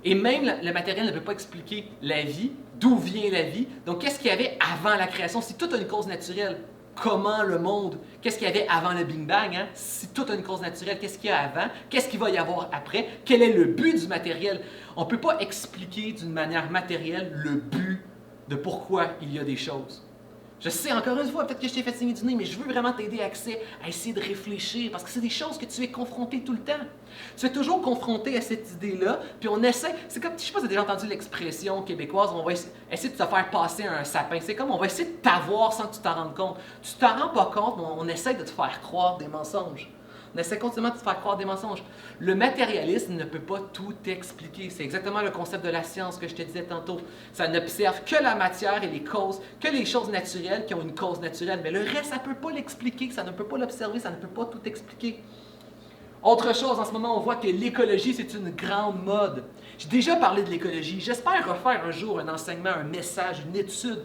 Speaker 1: Et même le matériel ne peut pas expliquer la vie, d'où vient la vie. Donc, qu'est-ce qu'il y avait avant la création? Si tout a une cause naturelle, comment le monde, qu'est-ce qu'il y avait avant le Big Bang? Hein? Si tout a une cause naturelle, qu'est-ce qu'il y a avant? Qu'est-ce qu'il va y avoir après? Quel est le but du matériel? On ne peut pas expliquer d'une manière matérielle le but de pourquoi il y a des choses. Je sais, encore une fois, peut-être que je t'ai fait signer du nez, mais je veux vraiment t'aider à essayer de réfléchir, parce que c'est des choses que tu es confronté tout le temps. Tu es toujours confronté à cette idée-là, puis on essaie, c'est comme, je ne sais pas si tu as déjà entendu l'expression québécoise, on va essayer de te faire passer un sapin. C'est comme, on va essayer de t'avoir sans que tu t'en rendes compte. Tu t'en rends pas compte, mais on essaie de te faire croire des mensonges. On essaie continuellement de te faire croire des mensonges. Le matérialisme ne peut pas tout expliquer. C'est exactement le concept de la science que je te disais tantôt. Ça n'observe que la matière et les causes, que les choses naturelles qui ont une cause naturelle. Mais le reste, ça ne peut pas l'expliquer, ça ne peut pas l'observer, ça ne peut pas tout expliquer. Autre chose, en ce moment, on voit que l'écologie, c'est une grande mode. J'ai déjà parlé de l'écologie. J'espère refaire un jour un enseignement, un message, une étude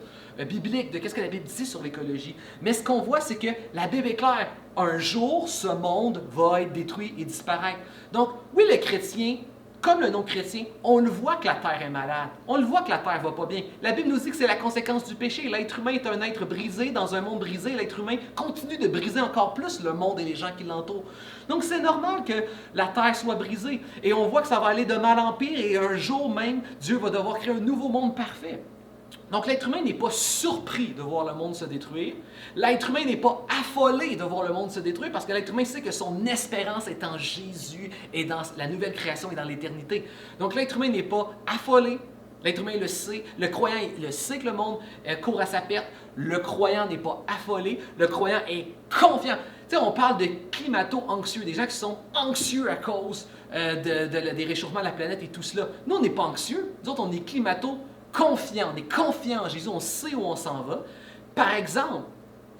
Speaker 1: biblique de qu'est-ce que la Bible dit sur l'écologie. Mais ce qu'on voit, c'est que la Bible est claire. Un jour, ce monde va être détruit et disparaître. Donc, oui, le chrétien, comme le non-chrétien, on le voit que la terre est malade. On le voit que la terre ne va pas bien. La Bible nous dit que c'est la conséquence du péché. L'être humain est un être brisé. Dans un monde brisé, l'être humain continue de briser encore plus le monde et les gens qui l'entourent. Donc, c'est normal que la terre soit brisée. Et on voit que ça va aller de mal en pire. Et un jour même, Dieu va devoir créer un nouveau monde parfait. Donc, l'être humain n'est pas surpris de voir le monde se détruire. L'être humain n'est pas affolé de voir le monde se détruire parce que l'être humain sait que son espérance est en Jésus et dans la nouvelle création et dans l'éternité. Donc, l'être humain n'est pas affolé. L'être humain le sait. Le croyant le sait que le monde court à sa perte. Le croyant n'est pas affolé. Le croyant est confiant. Tu sais, on parle de climato-anxieux, des gens qui sont anxieux à cause des réchauffements de la planète et tout cela. Nous, on n'est pas anxieux. Nous autres, on est climato-confiants. On est confiants en Jésus. On sait où on s'en va. Par exemple,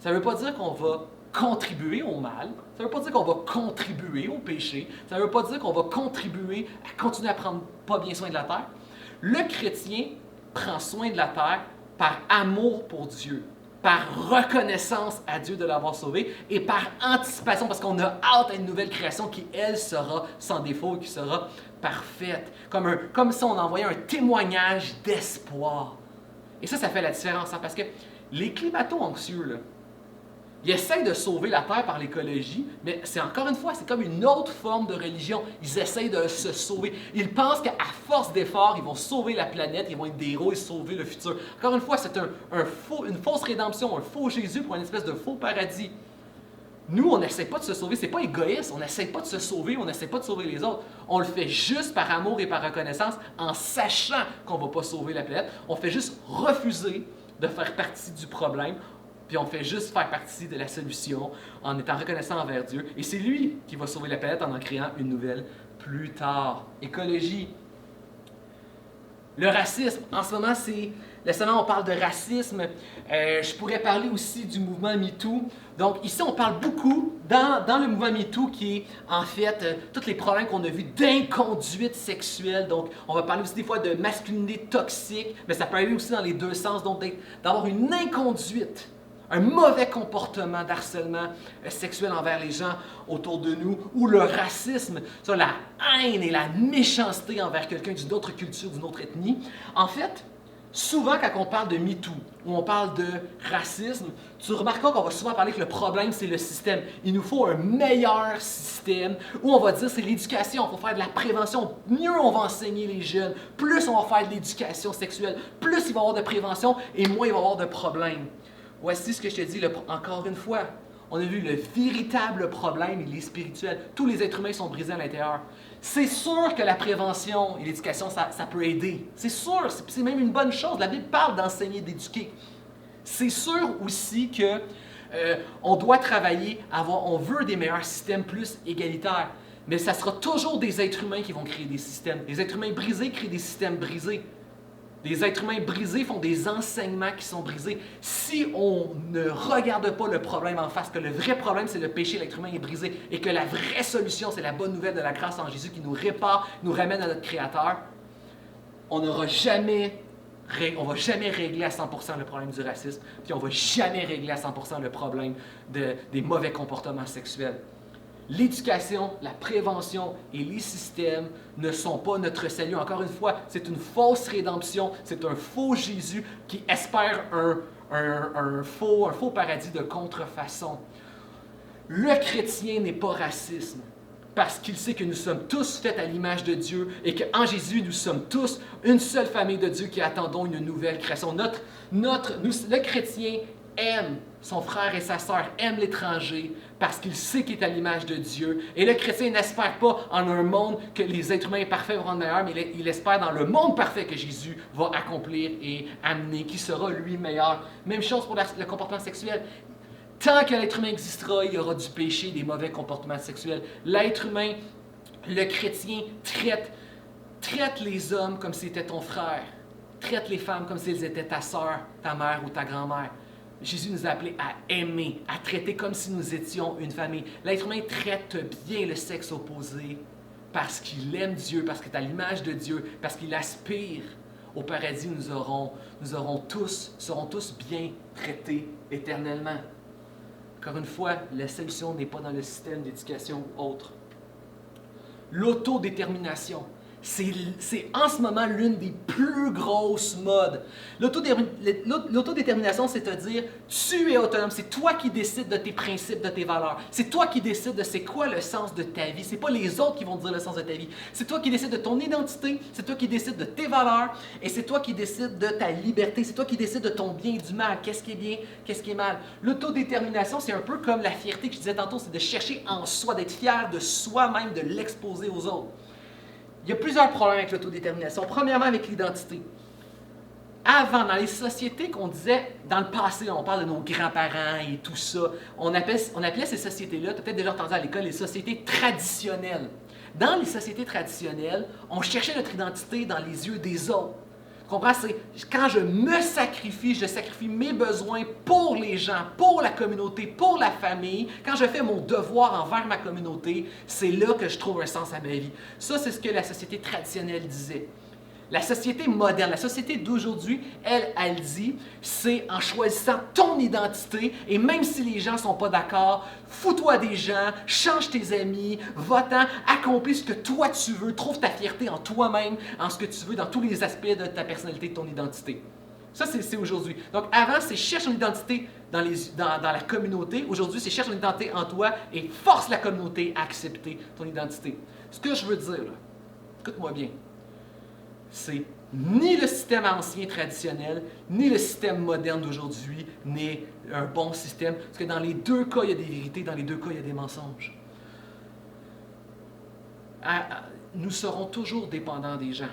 Speaker 1: Ça ne veut pas dire qu'on va contribuer au mal. Ça ne veut pas dire qu'on va contribuer au péché. Ça ne veut pas dire qu'on va contribuer à continuer à prendre pas bien soin de la terre. Le chrétien prend soin de la terre par amour pour Dieu, par reconnaissance à Dieu de l'avoir sauvé et par anticipation parce qu'on a hâte à une nouvelle création qui, elle, sera sans défaut et qui sera parfaite. Comme si on envoyait un témoignage d'espoir. Et ça fait la différence, hein, parce que les climato-anxieux, là, ils essayent de sauver la Terre par l'écologie, mais c'est encore une fois, c'est comme une autre forme de religion. Ils essayent de se sauver. Ils pensent qu'à force d'efforts, ils vont sauver la planète, ils vont être des héros et sauver le futur. Encore une fois, c'est une fausse rédemption, un faux Jésus pour une espèce de faux paradis. Nous, on n'essaie pas de se sauver, c'est pas égoïste, on n'essaie pas de se sauver, on n'essaie pas de sauver les autres. On le fait juste par amour et par reconnaissance, en sachant qu'on ne va pas sauver la planète. On fait juste refuser de faire partie du problème. Puis on fait juste faire partie de la solution en étant reconnaissant envers Dieu. Et c'est lui qui va sauver la planète en créant une nouvelle plus tard. Écologie. Le racisme. En ce moment, on parle de racisme. Je pourrais parler aussi du mouvement MeToo. Donc ici, on parle beaucoup dans le mouvement MeToo qui est en fait tous les problèmes qu'on a vus d'inconduite sexuelle. Donc on va parler aussi des fois de masculinité toxique, mais ça peut aller aussi dans les deux sens. Donc d'avoir une inconduite, un mauvais comportement d'harcèlement sexuel envers les gens autour de nous, ou le racisme, ça, la haine et la méchanceté envers quelqu'un d'une autre culture, d'une autre ethnie. En fait, souvent quand on parle de MeToo, ou on parle de racisme, tu remarqueras qu'on va souvent parler que le problème, c'est le système. Il nous faut un meilleur système, où on va dire c'est l'éducation, il faut faire de la prévention. Mieux on va enseigner les jeunes, plus on va faire de l'éducation sexuelle, plus il va y avoir de prévention, et moins il va y avoir de problèmes. Voici ce que je te dis, encore une fois. On a vu le véritable problème, il est spirituel. Tous les êtres humains sont brisés à l'intérieur. C'est sûr que la prévention et l'éducation, ça peut aider. C'est sûr, c'est même une bonne chose. La Bible parle d'enseigner, d'éduquer. C'est sûr aussi que on doit travailler, on veut des meilleurs systèmes plus égalitaires. Mais ça sera toujours des êtres humains qui vont créer des systèmes. Les êtres humains brisés créent des systèmes brisés. Les êtres humains brisés font des enseignements qui sont brisés. Si on ne regarde pas le problème en face, que le vrai problème c'est le péché, l'être humain est brisé, et que la vraie solution c'est la bonne nouvelle de la grâce en Jésus qui nous répare, nous ramène à notre Créateur, on va jamais régler à 100% le problème du racisme, puis on ne va jamais régler à 100% le problème des mauvais comportements sexuels. L'éducation, la prévention et les systèmes ne sont pas notre salut. Encore une fois, c'est une fausse rédemption, c'est un faux Jésus qui espère un faux paradis de contrefaçon. Le chrétien n'est pas raciste parce qu'il sait que nous sommes tous faits à l'image de Dieu et qu'en Jésus, nous sommes tous une seule famille de Dieu qui attendons une nouvelle création. Le chrétien aime son frère et sa sœur, aime l'étranger parce qu'il sait qu'il est à l'image de Dieu. Et le chrétien n'espère pas en un monde que les êtres humains parfaits vont rendre meilleurs, mais il espère dans le monde parfait que Jésus va accomplir et amener, qui sera lui meilleur. Même chose pour le comportement sexuel. Tant que l'être humain existera, il y aura du péché, des mauvais comportements sexuels. L'être humain, le chrétien, traite les hommes comme s'ils étaient ton frère. Traite les femmes comme si elles étaient ta sœur, ta mère ou ta grand-mère. Jésus nous a appelés à aimer, à traiter comme si nous étions une famille. L'être humain traite bien le sexe opposé parce qu'il aime Dieu, parce qu'il est à l'image de Dieu, parce qu'il aspire au paradis où nous serons tous bien traités éternellement. Encore une fois, la solution n'est pas dans le système d'éducation ou autre. L'autodétermination. C'est en ce moment l'une des plus grosses modes. L'autodétermination, c'est te dire, tu es autonome, c'est toi qui décides de tes principes, de tes valeurs. C'est toi qui décides de c'est quoi le sens de ta vie. C'est pas les autres qui vont te dire le sens de ta vie. C'est toi qui décides de ton identité, c'est toi qui décides de tes valeurs et c'est toi qui décides de ta liberté. C'est toi qui décides de ton bien et du mal. Qu'est-ce qui est bien, qu'est-ce qui est mal. L'autodétermination, c'est un peu comme la fierté que je disais tantôt, c'est de chercher en soi, d'être fier de soi-même, de l'exposer aux autres. Il y a plusieurs problèmes avec l'autodétermination. Premièrement, avec l'identité. Avant, dans les sociétés qu'on disait, dans le passé, on parle de nos grands-parents et tout ça, on appelait ces sociétés-là, tu as peut-être déjà entendu à l'école, les sociétés traditionnelles. Dans les sociétés traditionnelles, on cherchait notre identité dans les yeux des autres. Comprends? C'est quand je me sacrifie, je sacrifie mes besoins pour les gens, pour la communauté, pour la famille. Quand je fais mon devoir envers ma communauté, c'est là que je trouve un sens à ma vie. Ça, c'est ce que la société traditionnelle disait. La société moderne, la société d'aujourd'hui, elle dit, c'est en choisissant ton identité, et même si les gens ne sont pas d'accord, fous-toi des gens, change tes amis, va-t'en, accomplis ce que toi tu veux, trouve ta fierté en toi-même, en ce que tu veux, dans tous les aspects de ta personnalité, de ton identité. Ça, c'est aujourd'hui. Donc avant, c'est cherche ton identité dans la communauté. Aujourd'hui, c'est cherche ton identité en toi et force la communauté à accepter ton identité. Ce que je veux dire, là, écoute-moi bien, c'est ni le système ancien traditionnel, ni le système moderne d'aujourd'hui n'est un bon système. Parce que dans les deux cas, il y a des vérités, dans les deux cas, il y a des mensonges. Nous serons toujours dépendants des gens.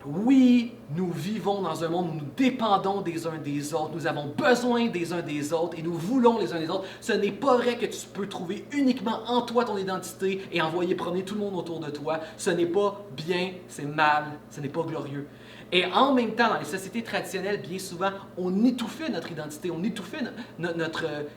Speaker 1: Oui, nous vivons dans un monde où nous dépendons des uns des autres, nous avons besoin des uns des autres et nous voulons les uns des autres. Ce n'est pas vrai que tu peux trouver uniquement en toi ton identité et envoyer promener tout le monde autour de toi. Ce n'est pas bien, c'est mal, ce n'est pas glorieux. Et en même temps, dans les sociétés traditionnelles, bien souvent, on étouffait notre identité, on étouffait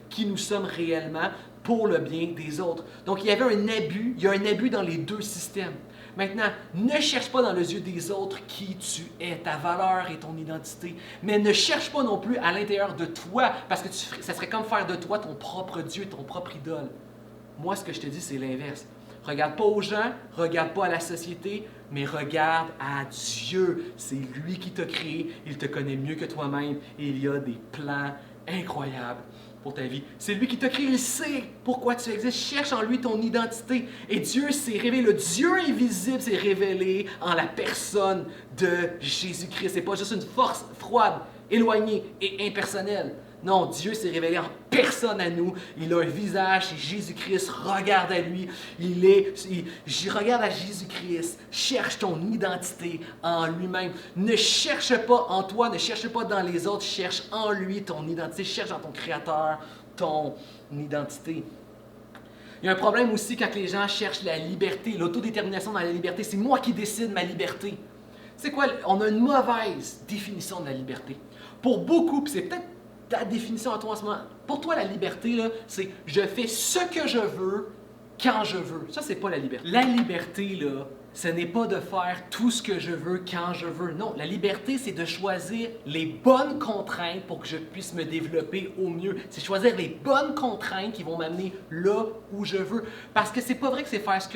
Speaker 1: qui nous sommes réellement pour le bien des autres. Donc il y avait un abus, il y a un abus dans les deux systèmes. Maintenant, ne cherche pas dans les yeux des autres qui tu es, ta valeur et ton identité, mais ne cherche pas non plus à l'intérieur de toi, parce que ça serait comme faire de toi ton propre Dieu, ton propre idole. Moi, ce que je te dis, c'est l'inverse. Regarde pas aux gens, regarde pas à la société, mais regarde à Dieu. C'est lui qui t'a créé, il te connaît mieux que toi-même et il y a des plans incroyables pour ta vie. C'est lui qui t'a créé, il sait pourquoi tu existes. Cherche en lui ton identité. Et Dieu s'est révélé, le Dieu invisible s'est révélé en la personne de Jésus-Christ. C'est pas juste une force froide, éloignée et impersonnelle. Non, Dieu s'est révélé en personne à nous. Il a un visage, c'est Jésus-Christ. Regarde à lui. Regarde à Jésus-Christ. Cherche ton identité en lui-même. Ne cherche pas en toi, ne cherche pas dans les autres. Cherche en lui ton identité. Cherche dans ton Créateur ton identité. Il y a un problème aussi quand les gens cherchent la liberté, l'autodétermination dans la liberté. C'est moi qui décide ma liberté. C'est quoi? On a une mauvaise définition de la liberté. Pour beaucoup, puis c'est peut-être ta définition à toi en ce moment. Pour toi, la liberté, là, c'est je fais ce que je veux quand je veux. Ça, c'est pas la liberté. La liberté, là, ce n'est pas de faire tout ce que je veux quand je veux. Non, la liberté, c'est de choisir les bonnes contraintes pour que je puisse me développer au mieux. C'est choisir les bonnes contraintes qui vont m'amener là où je veux. Parce que c'est pas vrai que c'est faire ce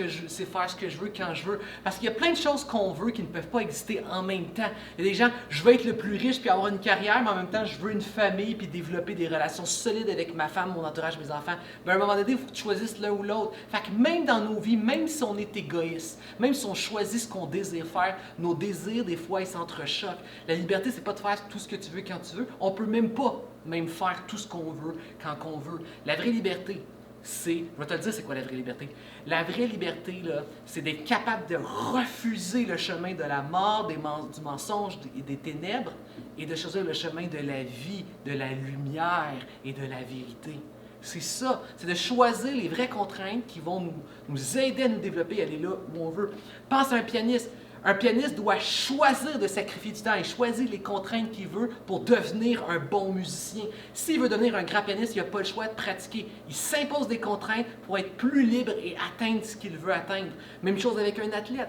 Speaker 1: que je veux quand je veux. Parce qu'il y a plein de choses qu'on veut qui ne peuvent pas exister en même temps. Il y a des gens, je veux être le plus riche puis avoir une carrière, mais en même temps, je veux une famille puis développer des relations solides avec ma femme, mon entourage, mes enfants. Mais à un moment donné, il faut que tu choisisses l'un ou l'autre. Fait que même dans nos vies, même si on est égoïste, même si on choisit ce qu'on désire faire, nos désirs, des fois, ils s'entrechoquent. La liberté, c'est pas de faire tout ce que tu veux quand tu veux. On peut même pas faire tout ce qu'on veut quand on veut. La vraie liberté, je vais te le dire, c'est quoi la vraie liberté? La vraie liberté, là, c'est d'être capable de refuser le chemin de la mort, du mensonge et des ténèbres et de choisir le chemin de la vie, de la lumière et de la vérité. C'est ça, c'est de choisir les vraies contraintes qui vont nous aider à nous développer, à aller là où on veut. Pense à un pianiste. Un pianiste doit choisir de sacrifier du temps et choisir les contraintes qu'il veut pour devenir un bon musicien. S'il veut devenir un grand pianiste, il n'a pas le choix de pratiquer. Il s'impose des contraintes pour être plus libre et atteindre ce qu'il veut atteindre. Même chose avec un athlète.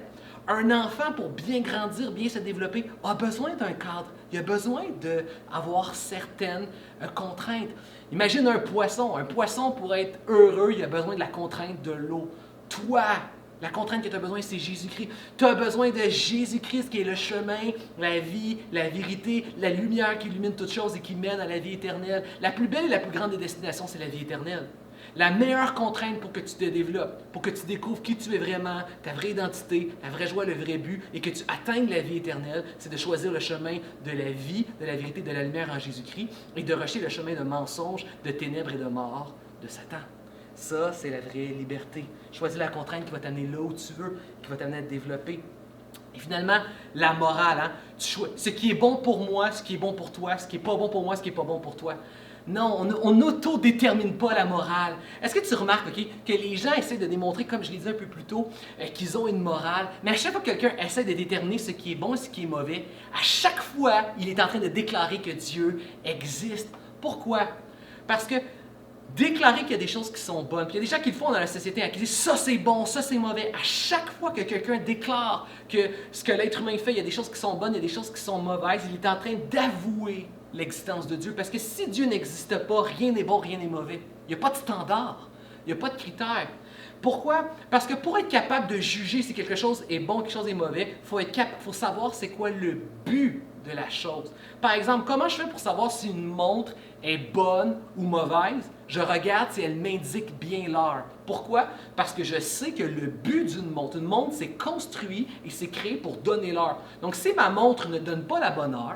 Speaker 1: Un enfant, pour bien grandir, bien se développer, a besoin d'un cadre. Il a besoin d'avoir certaines contraintes. Imagine un poisson. Un poisson, pour être heureux, il a besoin de la contrainte de l'eau. Toi, la contrainte que tu as besoin, c'est Jésus-Christ. Tu as besoin de Jésus-Christ qui est le chemin, la vie, la vérité, la lumière qui illumine toutes choses et qui mène à la vie éternelle. La plus belle et la plus grande des destinations, c'est la vie éternelle. La meilleure contrainte pour que tu te développes, pour que tu découvres qui tu es vraiment, ta vraie identité, la vraie joie, le vrai but, et que tu atteignes la vie éternelle, c'est de choisir le chemin de la vie, de la vérité, de la lumière en Jésus-Christ, et de rejeter le chemin de mensonges, de ténèbres et de mort de Satan. Ça, c'est la vraie liberté. Choisis la contrainte qui va t'amener là où tu veux, qui va t'amener à te développer. Et finalement, la morale, hein? Ce qui est bon pour moi, ce qui est bon pour toi, ce qui n'est pas bon pour moi, ce qui n'est pas bon pour toi. Non, on n'autodétermine pas la morale. Est-ce que tu remarques que les gens essaient de démontrer, comme je l'ai dit un peu plus tôt, qu'ils ont une morale, mais à chaque fois que quelqu'un essaie de déterminer ce qui est bon et ce qui est mauvais, à chaque fois, il est en train de déclarer que Dieu existe. Pourquoi? Parce que déclarer qu'il y a des choses qui sont bonnes, puis il y a des gens qui le font dans la société, qui disent ça c'est bon, ça c'est mauvais. À chaque fois que quelqu'un déclare que ce que l'être humain fait, il y a des choses qui sont bonnes, il y a des choses qui sont mauvaises, il est en train d'avouer l'existence de Dieu. Parce que si Dieu n'existe pas, rien n'est bon, rien n'est mauvais. Il n'y a pas de standard, il n'y a pas de critères. Pourquoi? Parce que pour être capable de juger si quelque chose est bon, quelque chose est mauvais, il faut savoir c'est quoi le but de la chose. Par exemple, comment je fais pour savoir si une montre est bonne ou mauvaise? Je regarde si elle m'indique bien l'heure. Pourquoi? Parce que je sais que le but d'une montre, c'est construit et c'est créé pour donner l'heure. Donc si ma montre ne donne pas la bonne heure,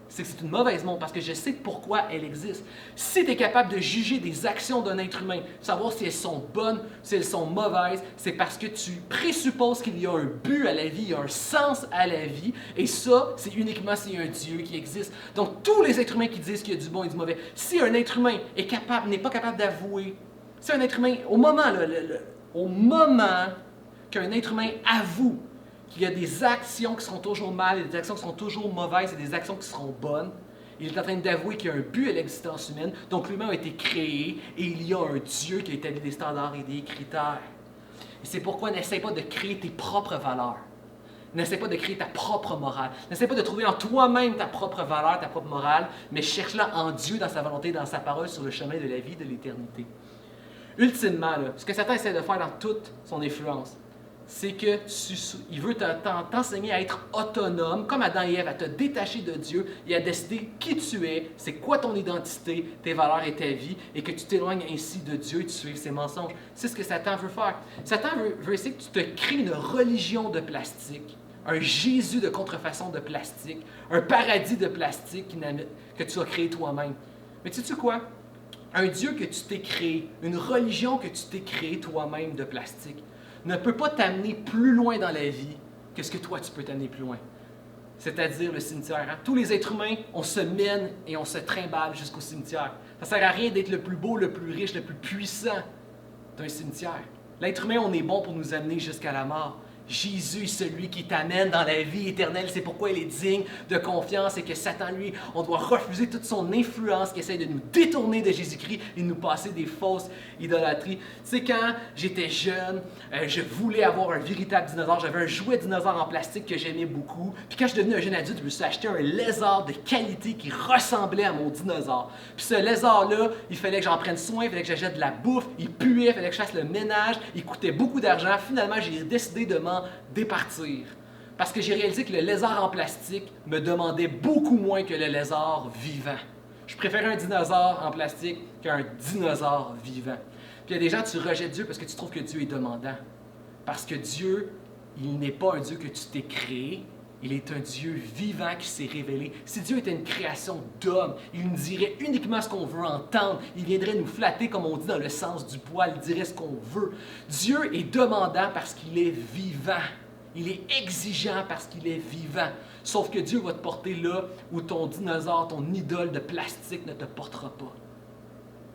Speaker 1: c'est que c'est une mauvaise montre parce que je sais pourquoi elle existe. Si tu es capable de juger des actions d'un être humain, savoir si elles sont bonnes, si elles sont mauvaises, c'est parce que tu présupposes qu'il y a un but à la vie, il y a un sens à la vie, et ça, c'est uniquement s'il y a un Dieu qui existe. Donc, tous les êtres humains qui disent qu'il y a du bon et du mauvais, si un être humain n'est pas capable d'avouer, si un être humain, au moment qu'un être humain avoue qu'il y a des actions qui seront toujours mal, et des actions qui seront toujours mauvaises et des actions qui seront bonnes, il est en train d'avouer qu'il y a un but à l'existence humaine, donc l'humain a été créé et il y a un Dieu qui a établi des standards et des critères. Et c'est pourquoi n'essaie pas de créer tes propres valeurs. N'essaie pas de créer ta propre morale. N'essaie pas de trouver en toi-même ta propre valeur, ta propre morale, mais cherche-la en Dieu, dans sa volonté, dans sa parole, sur le chemin de la vie, de l'éternité. Ultimement, ce que Satan essaie de faire dans toute son influence, c'est qu'il veut t'enseigner à être autonome, comme Adam et Ève, à te détacher de Dieu et à décider qui tu es, c'est quoi ton identité, tes valeurs et ta vie, et que tu t'éloignes ainsi de Dieu et tu suives ses mensonges. C'est ce que Satan veut faire. Satan veut essayer que tu te crées une religion de plastique, un Jésus de contrefaçon de plastique, un paradis de plastique que tu as créé toi-même. Mais tu sais quoi? Un Dieu que tu t'es créé, une religion que tu t'es créée toi-même de plastique, ne peut pas t'amener plus loin dans la vie que ce que toi tu peux t'amener plus loin. C'est-à-dire le cimetière. Hein? Tous les êtres humains, on se mène et on se trimballe jusqu'au cimetière. Ça ne sert à rien d'être le plus beau, le plus riche, le plus puissant d'un cimetière. L'être humain, on est bon pour nous amener jusqu'à la mort. Jésus est celui qui t'amène dans la vie éternelle. C'est pourquoi il est digne de confiance et que Satan, lui, on doit refuser toute son influence qui essaie de nous détourner de Jésus-Christ et de nous passer des fausses idolâtries. Tu sais, quand j'étais jeune, je voulais avoir un véritable dinosaure. J'avais un jouet dinosaure en plastique que j'aimais beaucoup. Puis quand je suis devenu un jeune adulte, je me suis acheté un lézard de qualité qui ressemblait à mon dinosaure. Puis ce lézard-là, il fallait que j'en prenne soin, il fallait que j'achète de la bouffe, il puait, il fallait que je fasse le ménage, il coûtait beaucoup d'argent. Finalement, j'ai décidé de m'en départir. Parce que j'ai réalisé que le lézard en plastique me demandait beaucoup moins que le lézard vivant. Je préfère un dinosaure en plastique qu'un dinosaure vivant. Puis il y a des gens, tu rejettes Dieu parce que tu trouves que Dieu est demandant. Parce que Dieu, il n'est pas un Dieu que tu t'es créé, il est un Dieu vivant qui s'est révélé. Si Dieu était une création d'homme, il nous dirait uniquement ce qu'on veut entendre. Il viendrait nous flatter, comme on dit dans le sens du poil, il dirait ce qu'on veut. Dieu est demandant parce qu'il est vivant. Il est exigeant parce qu'il est vivant. Sauf que Dieu va te porter là où ton dinosaure, ton idole de plastique ne te portera pas.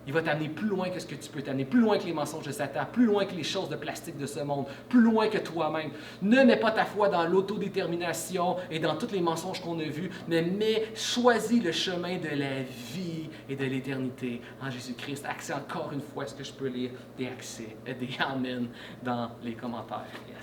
Speaker 1: Il va t'amener plus loin que ce que tu peux t'amener, plus loin que les mensonges de Satan, plus loin que les choses de plastique de ce monde, plus loin que toi-même. Ne mets pas ta foi dans l'autodétermination et dans tous les mensonges qu'on a vus, mais choisis le chemin de la vie et de l'éternité en Jésus-Christ. Accès encore une fois, est-ce que je peux lire des accès, des amen dans les commentaires? Yes.